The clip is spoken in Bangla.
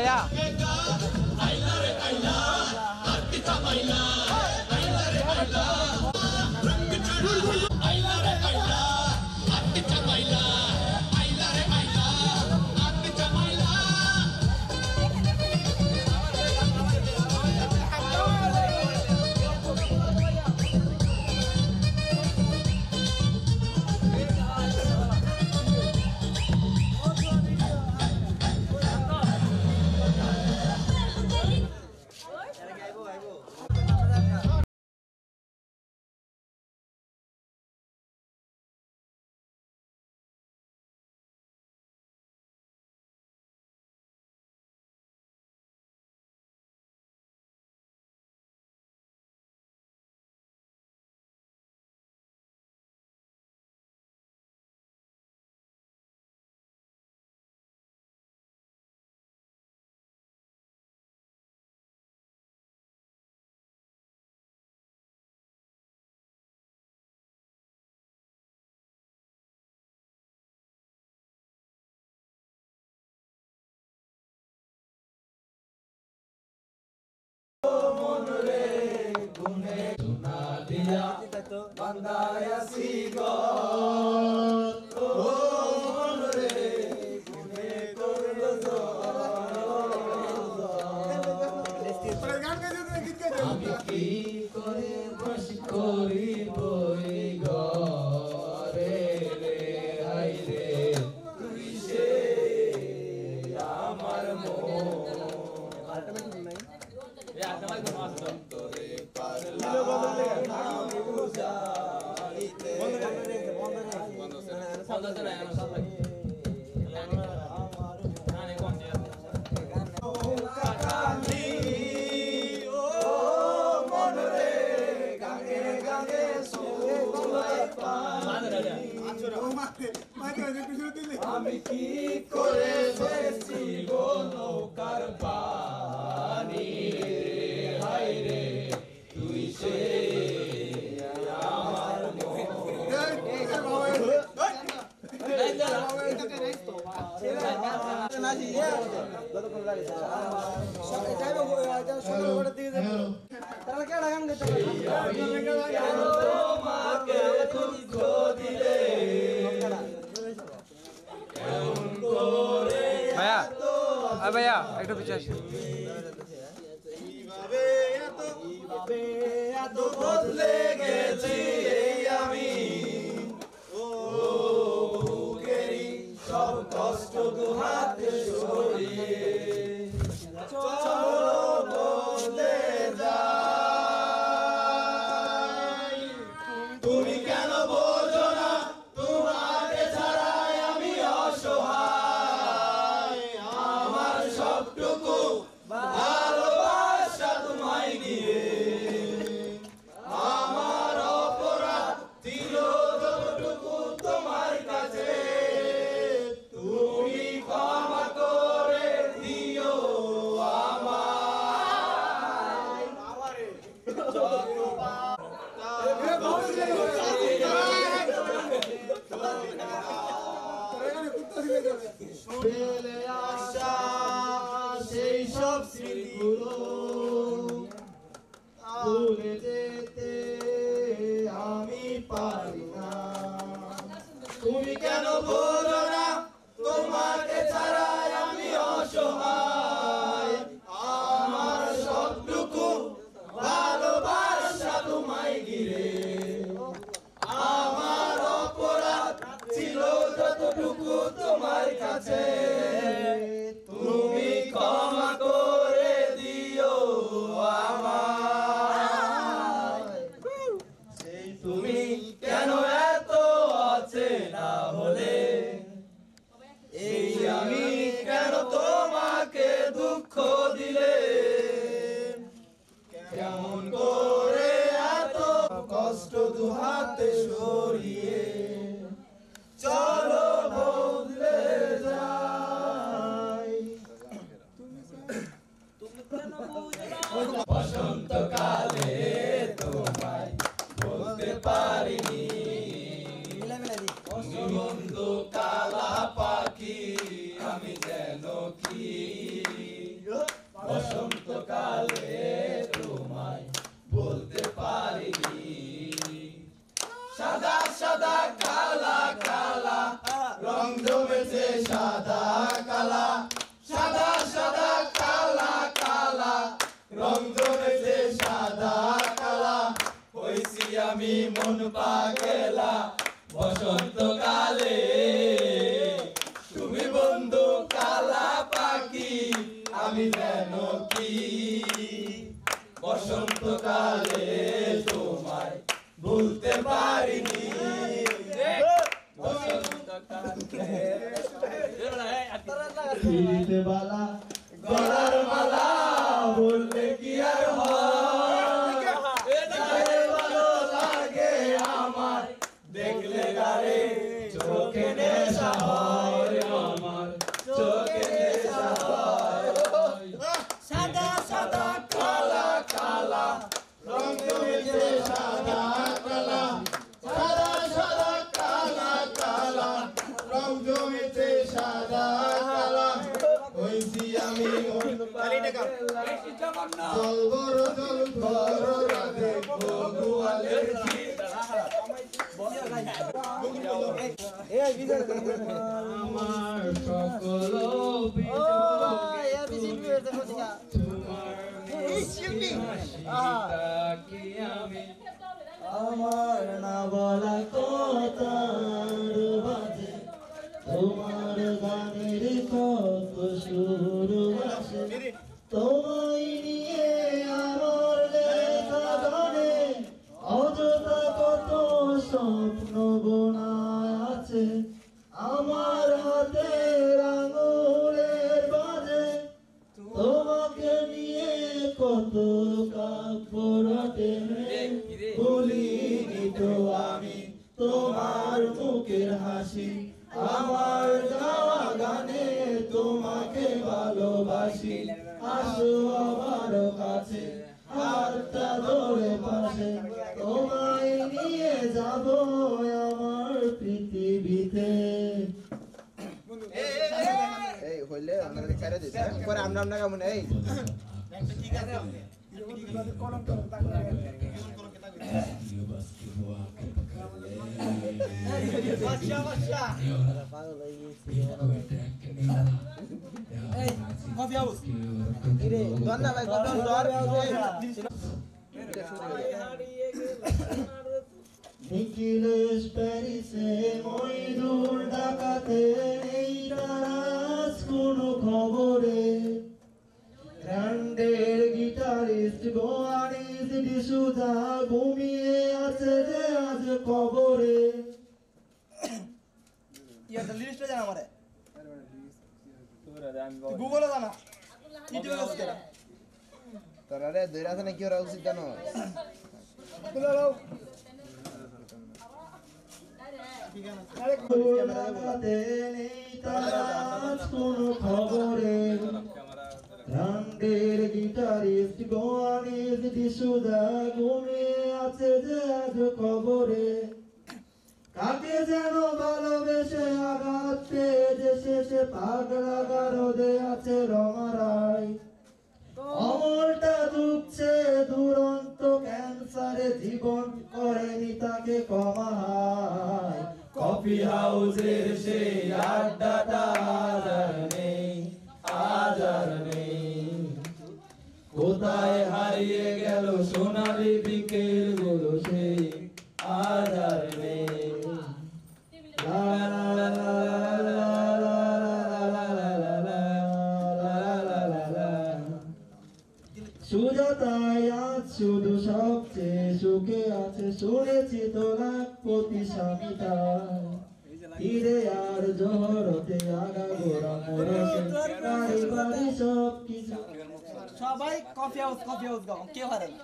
ভাইয়া আমি কি করে বেশি গো নৌকার পানি হাই রে তুই সে আমার ভাইয়া ভাইয়া একটু পিছিয়ে আসেন বদলে গেছি আমি সব কষ্ট দুহাতে সরিয়ে চলো বদলে যাই তুমি কেন বোঝো না তোমাকে ছাড়াই আমি অসহায় আমার সবটুকু ভালোবাসা তোমায় দিয়ে আমার অপরাধ ছিল যতটুকু তোমার কাছে তুমি ক্ষমা করে দিও আমায় ফেলে আসা সেই সব স্মৃতিগুলো ভুলে যেতে আমি পারি না তুমি কেন বলো না তোমাকে ছাড়াই আমি অসহায় আমার সবটুকু ভালোবাসা তোমায় ঘিরে আমার অপরাধ ছিল যতটুকু তোমার কাছে তুমি ক্ষমা করে দিও আমায় তুমি কেন এত অচেনা হলে এই আমি কেন তোমাকে দুঃখ দিলে কেমন করে এত কষ্ট দুহাতে সরিয়ে চলো বদলে যাই সাদা কালা কালা রং জমেছে সাদা কালা সাদা সাদা কালা কালা রং জমেছে সাদা কালা হইছি আমি মন পাগলা বসন্তকালে তুমি বন্ধু কালা পাখি আমি যেন কি বসন্তকালে তোমায় ভুলতে পারিনি ফিরিতে বালা গলার মালা বললে কি আর হয় ভালো লাগে আমার দেখলে গারে চোখে নেশা হয় আমার চোখে নেশা হয় সাদা সাদা কালা কালা রং জমেছে সাদা কালা সাদা সাদা কালা কালা রং জমেছে সাদা কালা হইছি আমি জল বড় রাধে ভগবানের আমার সকল আমার না বলা কথার বাজে তোমার গানের কত সুর আসে তোমায় নিয়ে আমার লেখা গানে অযথা কত স্বপ্ন বোনা আছে আমার হাতের আঙুলের বাজে তোমাকে নিয়ে কত কাব্য রটে ভুলিনি তো আমি তোমার মুখের হাসি আমার গাওয়া গানে তোমাকে ভালোবাসি আসো আমার কাছে হাতটা ধরে পাশে তোমায় নিয়ে যাব আমার পৃথিবীতে এই হইলে আপনাদের ছেড়ে দিছে পরে আমরা কেমন এই ঠিক আছে নিখিলেশ প্যারিসে মইদুর ঢাকাতে নেই তারাজ কোনো খবরে ব্র্যান্ডের গিটারিস্ট গোয়ারিস ডিসুজা ঘুমিয়ে আছে যে আজ কবরে ইয়াটা লিস্টে জানা আমারে গুগলে জানা তোরা রে দুই রাতে নাকি ওরা উচিত জানো কোনো খবরে ব্র্যান্ডের গিটারিস্ট গোয়ারিস ডিসুজা ঘুমিয়ে আছে যে আজ কবরে কাকে যেন ভালোবেসে আঘাত পেয়ে যে শেষে পাগলা গারদে আছে রমারাই অমলটা দুঃখছে দুরন্ত ক্যান্সারে জীবন করেনি তাকে কমায় কফি হাউসের সেই আড্ডাটা আজ আর নেই আজ আর নেই কোথায় হারিয়ে গেল সোনালি বিকেল গুলো সেই আজ আর নেই সুজাতায় আজ শুধু সবচেয়ে সুখে আছে শুনেছি তো লাখপতি স্বামীটা তীরে আর জোহরতে আগা গোড়া মরেছে বাড়ি বাড়ি সব কিছু সবাই কফি হাউস গাও কেউ হারে না